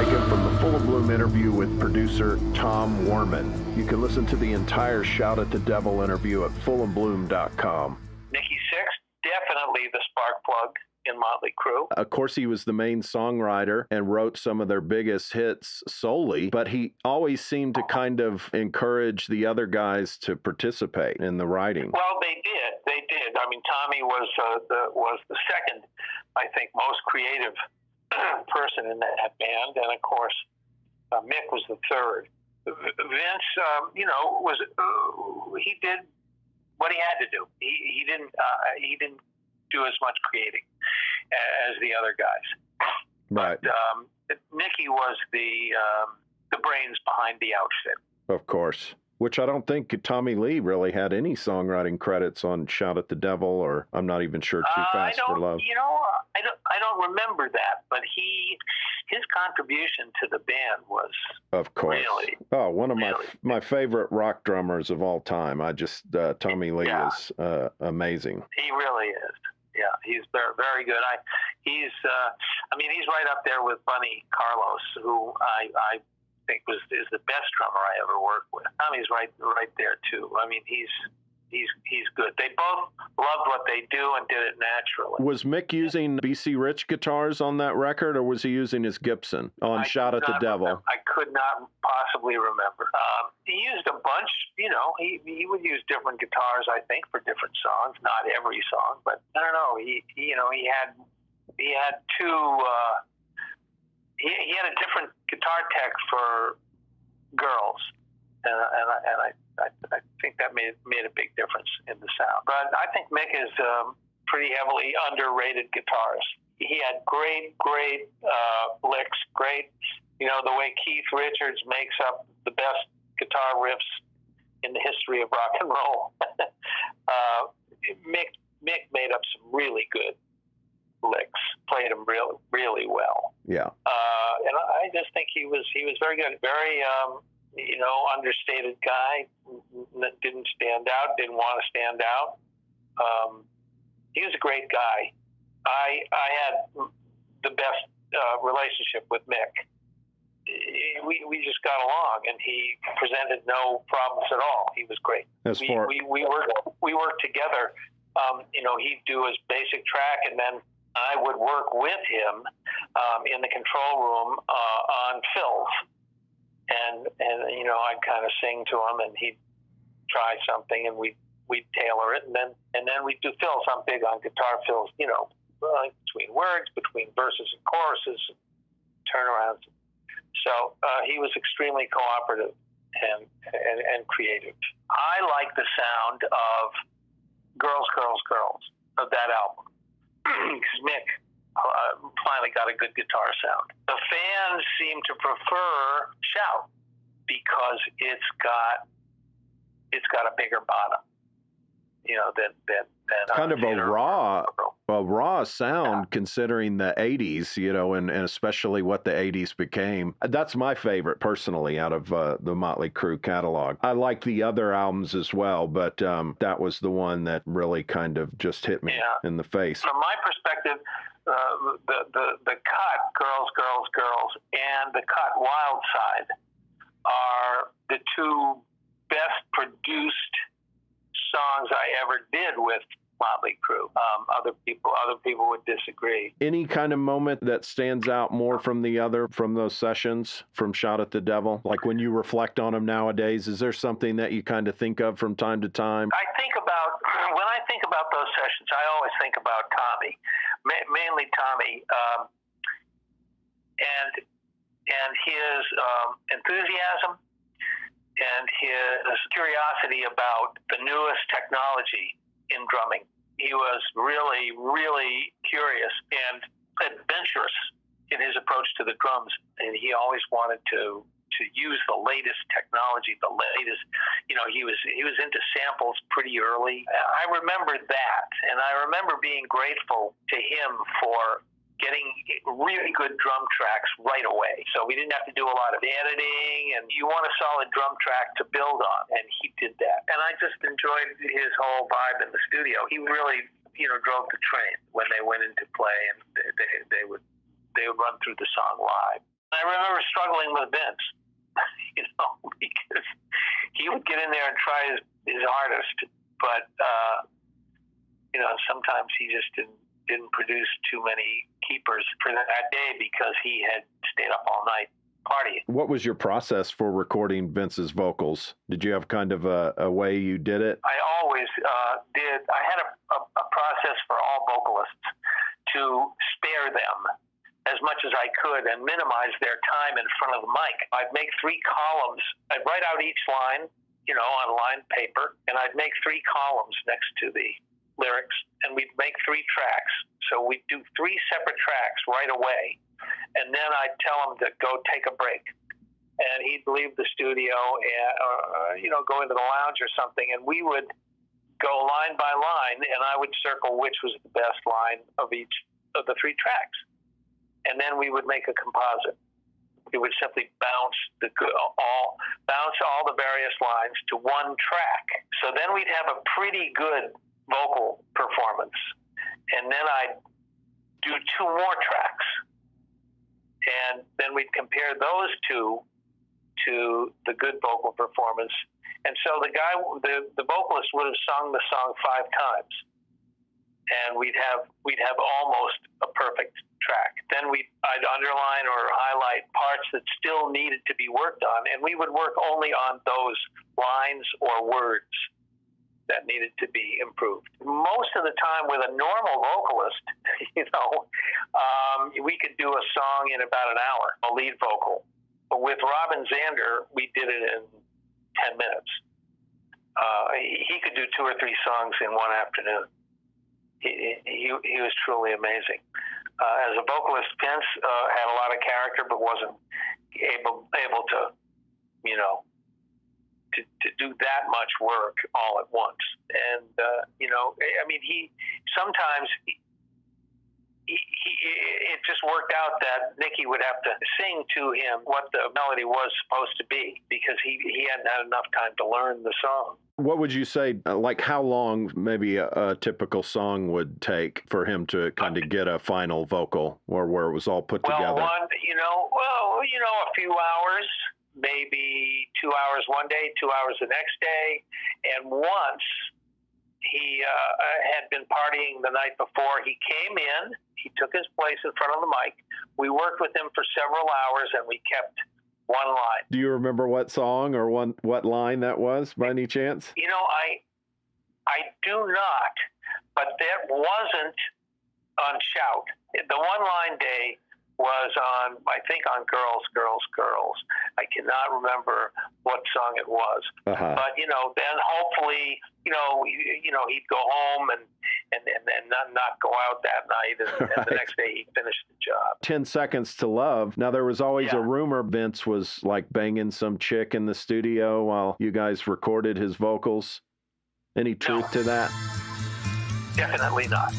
taken from the Full of Bloom interview with producer Tom Werman. You can listen to the entire Shout at the Devil interview at fullandbloom.com. Nikki Sixx, definitely the spark plug in Mötley Crüe. Of course, he was the main songwriter and wrote some of their biggest hits solely, but he always seemed to kind of encourage the other guys to participate in the writing. Well, they did. They did. I mean, Tommy was the second, I think, most creative person in that band, and of course, Mick was the third. Vince, he did what he had to do. He didn't do as much creating as the other guys. Right. But Nikki was the brains behind the outfit. Of course. Which I don't think Tommy Lee really had any songwriting credits on Shout at the Devil, or I'm not even sure Too Fast for Love. I don't remember that, but his contribution to the band was, of course, really, one of my favorite rock drummers of all time. Tommy Lee is amazing. He really is. Yeah, he's very, very good. He's right up there with Bunny Carlos, who I think is the best drummer I ever worked with. Tommy's right there too. I mean, he's good. They both loved what they do and did it naturally. Was Mick using B.C. Rich guitars on that record, or was he using his Gibson on Shout at the Devil? I could not possibly remember. He used a bunch. He would use different guitars, I think, for different songs. Not every song, but I don't know. He had two. He had a different guitar tech for girls, and I think that made a big difference in the sound. But I think Mick is pretty heavily underrated guitarist. He had great licks, great, the way Keith Richards makes up the best guitar riffs in the history of rock and roll. Mick made up some really good licks, played them really, really well. Yeah. And I just think he was very good, very understated guy. Didn't stand out, didn't want to stand out. He was a great guy. I had the best relationship with Mick. We just got along, and he presented no problems at all. He was great. We worked together. He'd do his basic track, and then I would work with him in the control room on fills, and I'd kind of sing to him, and he'd try something, and we'd tailor it, and then we'd do fills. I'm big on guitar fills, between words, between verses and choruses, turnarounds. So he was extremely cooperative and creative. I like the sound of Girls, Girls, Girls of that album. Because Mick finally got a good guitar sound. The fans seem to prefer Shout because it's got a bigger bottom, than kind of a raw sound, considering the 80s, and especially what the 80s became. That's my favorite personally out of the Mötley Crüe catalog. I like the other albums as well, but that was the one that really kind of just hit me in the face. From my perspective, the cut Girls, Girls, Girls and the cut Wild Side are the two best produced songs I ever did with Mötley Crüe. Other people would disagree. Any kind of moment that stands out more from those sessions from Shout at the Devil? Like when you reflect on them nowadays, is there something that you kind of think of from time to time? When I think about those sessions, I always think about Tommy, mainly Tommy, and his enthusiasm and his curiosity about the newest technology in drumming. He was really, really curious and adventurous in his approach to the drums, and he always wanted to use the latest technology, the latest. He was into samples pretty early. I remember that, and I remember being grateful to him for getting really good drum tracks right away. So we didn't have to do a lot of editing, and you want a solid drum track to build on, and he did that. And I just enjoyed his whole vibe in the studio. He really, drove the train when they went into play, and they would run through the song live. I remember struggling with Vince, because he would get in there and try his hardest, but sometimes he just didn't produce too many keepers for that day because he had stayed up all night partying. What was your process for recording Vince's vocals? Did you have kind of a way you did it? I always did. I had a process for all vocalists to spare them as much as I could and minimize their time in front of the mic. I'd make 3 columns. I'd write out each line, on lined paper, and I'd make 3 columns next to the lyrics, and we'd make 3 tracks. So we'd do 3 separate tracks right away, and then I'd tell him to go take a break. And he'd leave the studio and, go into the lounge or something, and we would go line by line, and I would circle which was the best line of each of the 3 tracks. And then we would make a composite. It would simply bounce all the various lines to one track. So then we'd have a pretty good vocal performance. And then I'd do 2 more tracks. And then we'd compare those 2 to the good vocal performance. And so the vocalist would have sung the song 5 times. And we'd have almost a perfect track. Then I'd underline or highlight parts that still needed to be worked on, and we would work only on those lines or words that needed to be improved. Most of the time with a normal vocalist, we could do a song in about an hour, a lead vocal. But with Robin Zander, we did it in 10 minutes. He could do 2 or 3 songs in one afternoon. He was truly amazing. As a vocalist, Vince had a lot of character, but wasn't able to, to do that much work all at once. And he sometimes it just worked out that Nikki would have to sing to him what the melody was supposed to be because he hadn't had enough time to learn the song. What would you say, like how long maybe a typical song would take for him to kind of get a final vocal or where it was all put together? A few hours, maybe 2 hours one day, 2 hours the next day. And once he had been partying the night before, he came in, he took his place in front of the mic. We worked with him for several hours and we kept one line. Do you remember what song or what line that was by any chance? I do not, but that wasn't on Shout. The one line day was on Girls, Girls, Girls. I cannot remember what song it was. Uh-huh. But, then hopefully, he'd go home and not go out that night. And Right. The next day he'd finish the job. 10 Seconds to Love. Now, there was always a rumor Vince was like banging some chick in the studio while you guys recorded his vocals. Any truth to that? Definitely not.